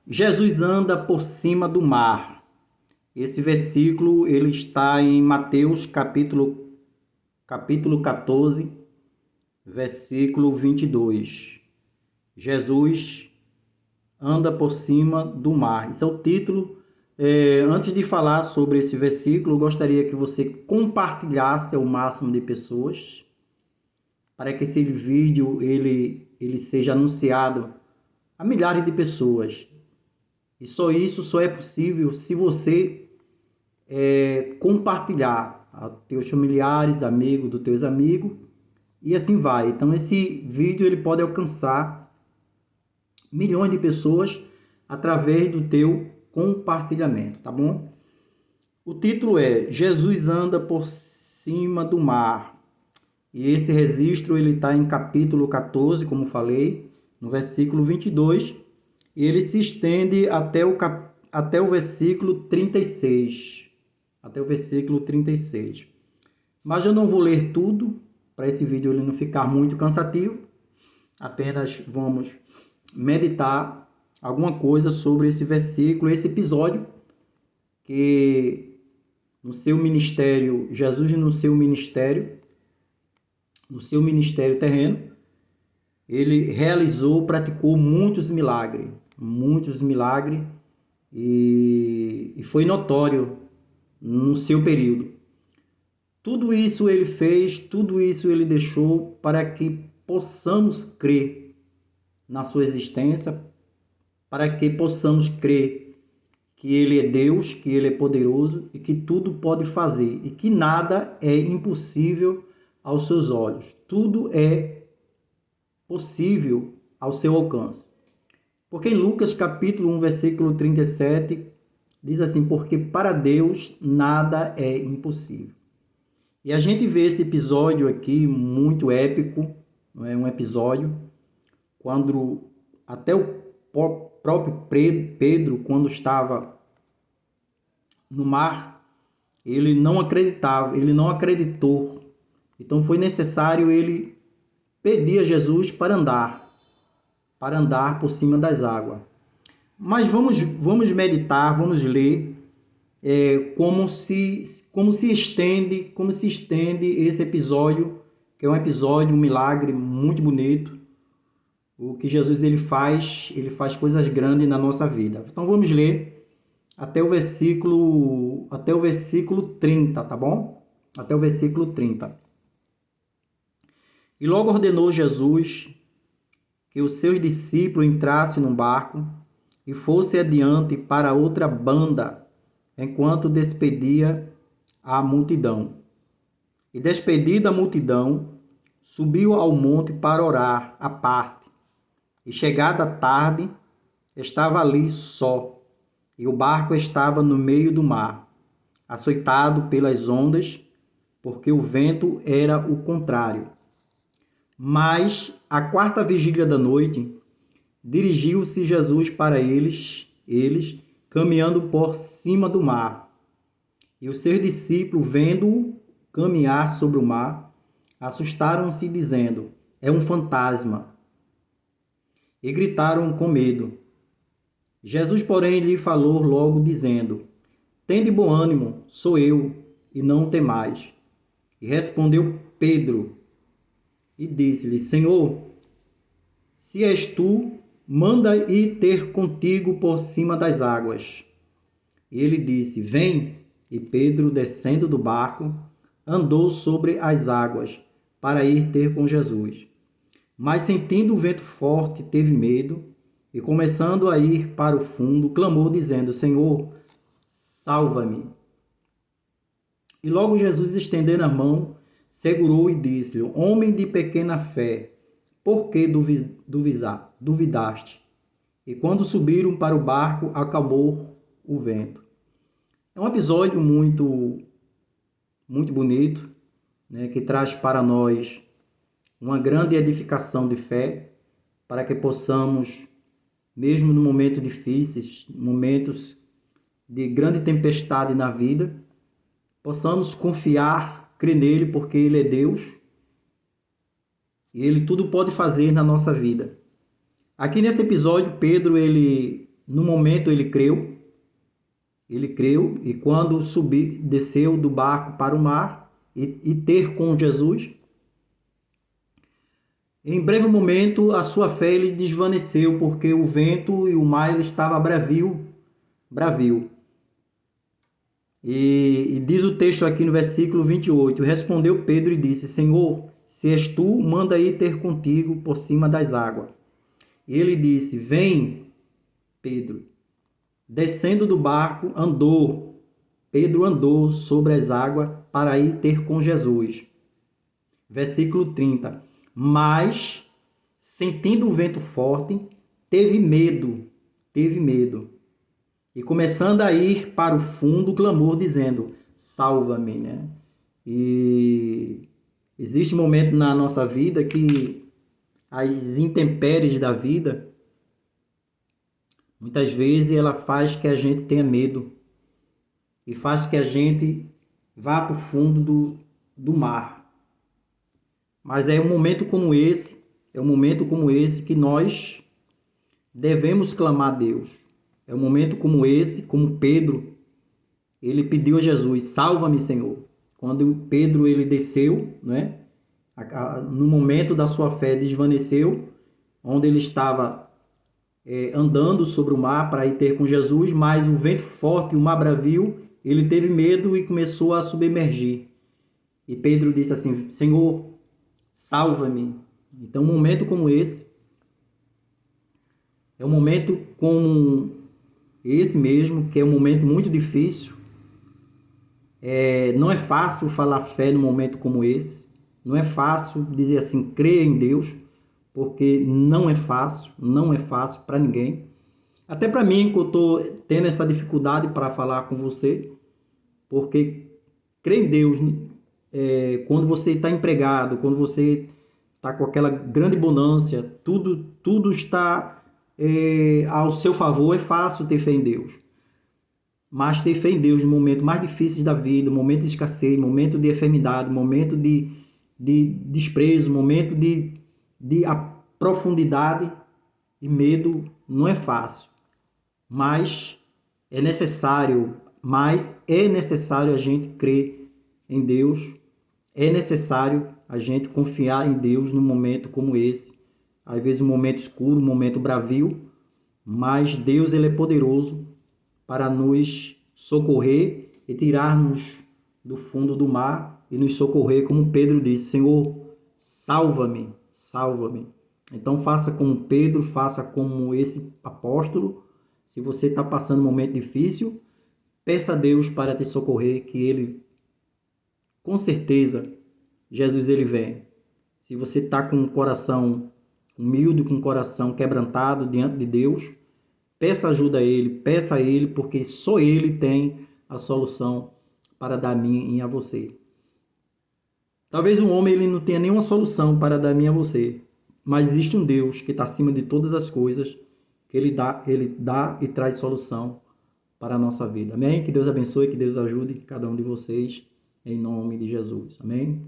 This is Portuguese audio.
Jesus anda por cima do mar. Esse versículo ele está em Mateus capítulo 14, versículo 22. Jesus anda por cima do mar. Esse é o título. Antes de falar sobre esse versículo, eu gostaria que você compartilhasse ao máximo de pessoas para que esse vídeo ele seja anunciado a milhares de pessoas. E só isso só é possível se você compartilhar a teus familiares, amigos dos teus amigos, e assim vai. Então esse vídeo ele pode alcançar milhões de pessoas através do teu compartilhamento, tá bom? O título é Jesus anda por cima do mar. E esse registro ele está em capítulo 14, como falei, no versículo 22, e ele se estende até o versículo 36. Até o versículo 36. Mas eu não vou ler tudo, para esse vídeo ele não ficar muito cansativo. Apenas vamos meditar alguma coisa sobre esse versículo, esse episódio, que no seu ministério, Jesus no seu ministério terreno, ele realizou, praticou muitos milagres, e foi notório no seu período. Tudo isso ele fez, tudo isso ele deixou para que possamos crer na sua existência, para que possamos crer que ele é Deus, que ele é poderoso e que tudo pode fazer e que nada é impossível aos seus olhos. Tudo é possível ao seu alcance. Porque em Lucas capítulo 1, versículo 37, diz assim: porque para Deus nada é impossível. E a gente vê esse episódio aqui muito épico, não é um episódio, quando até o próprio Pedro, quando estava no mar, ele não acreditava, ele não acreditou. Então foi necessário ele pedir a Jesus para andar por cima das águas. Mas vamos meditar, vamos ler como se estende esse episódio, que é um episódio, um milagre muito bonito. O que Jesus ele faz coisas grandes na nossa vida. Então vamos ler até o versículo 30, tá bom? Até o versículo 30. E logo ordenou Jesus que os seus discípulos entrassem no barco e fosse adiante para outra banda, enquanto despedia a multidão. E despedida a multidão, subiu ao monte para orar à parte. E chegada a tarde, estava ali só, e o barco estava no meio do mar, açoitado pelas ondas, porque o vento era o contrário. Mas, à quarta vigília da noite, dirigiu-se Jesus para eles, caminhando por cima do mar. E os seus discípulos, vendo-o caminhar sobre o mar, assustaram-se, dizendo: é um fantasma. E gritaram com medo. Jesus, porém, lhe falou logo, dizendo: tende bom ânimo, sou eu, e não temais. E respondeu Pedro, e disse-lhe: Senhor, se és tu, manda ir ter contigo por cima das águas. E ele disse: vem. E Pedro, descendo do barco, andou sobre as águas para ir ter com Jesus. Mas sentindo o vento forte, teve medo, e começando a ir para o fundo, clamou, dizendo: Senhor, salva-me. E logo Jesus, estendendo a mão, segurou e disse-lhe: homem de pequena fé, por que duvidaste? E quando subiram para o barco, acalmou o vento. É um episódio muito bonito, né, que traz para nós uma grande edificação de fé, para que possamos, mesmo no momentos difíceis, momentos de grande tempestade na vida, possamos confiar, crer nele, porque ele é Deus e ele tudo pode fazer na nossa vida. Aqui nesse episódio, Pedro, ele no momento ele creu, e quando desceu do barco para o mar e ter com Jesus, em breve momento a sua fé ele desvaneceu, porque o vento e o mar ele estava bravio. E diz o texto aqui no versículo 28, respondeu Pedro e disse, Senhor, se és tu, manda ir ter contigo por cima das águas. E ele disse, vem, Pedro. Descendo do barco, Pedro andou sobre as águas para ir ter com Jesus. Versículo 30. Mas, sentindo o vento forte, teve medo. E começando a ir para o fundo, clamou, dizendo, salva-me, né? E existe um momento na nossa vida que as intempéries da vida, muitas vezes ela faz que a gente tenha medo e faz que a gente vá para o fundo do mar. Mas é um momento como esse que nós devemos clamar a Deus. É um momento como esse, como Pedro, ele pediu a Jesus, salva-me, Senhor. Quando Pedro ele desceu, né? No momento da sua fé desvaneceu, onde ele estava andando sobre o mar para ir ter com Jesus, mas o vento forte e o mar bravio, ele teve medo e começou a submergir. E Pedro disse assim, Senhor, salva-me. Então, um momento como esse, é um momento como esse mesmo, que é um momento muito difícil. Não é fácil falar fé num momento como esse. Não é fácil dizer assim, crer em Deus, porque não é fácil para ninguém. Até para mim, que eu estou tendo essa dificuldade para falar com você, porque crer em Deus, quando você está empregado, quando você está com aquela grande bonança, tudo está ao seu favor, é fácil ter fé em Deus. Mas ter fé em Deus no momento mais difícil da vida, momento de escassez, momento de enfermidade, momento de desprezo, momento de profundidade e medo, não é fácil. Mas é necessário a gente crer em Deus, é necessário a gente confiar em Deus num momento como esse, às vezes um momento escuro, um momento bravio, mas Deus ele é poderoso para nos socorrer e tirar-nos do fundo do mar e nos socorrer, como Pedro disse, Senhor, salva-me, salva-me. Então faça como Pedro, faça como esse apóstolo. Se você está passando um momento difícil, peça a Deus para te socorrer, que Ele, com certeza, Jesus ele vem. Se você está com o coração humilde, com o coração quebrantado diante de Deus, peça ajuda a Ele, porque só Ele tem a solução para dar a mim e a você. Talvez um homem ele não tenha nenhuma solução para dar a mim e a você, mas existe um Deus que está acima de todas as coisas, que Ele dá e traz solução para a nossa vida. Amém? Que Deus abençoe, que Deus ajude cada um de vocês, em nome de Jesus. Amém?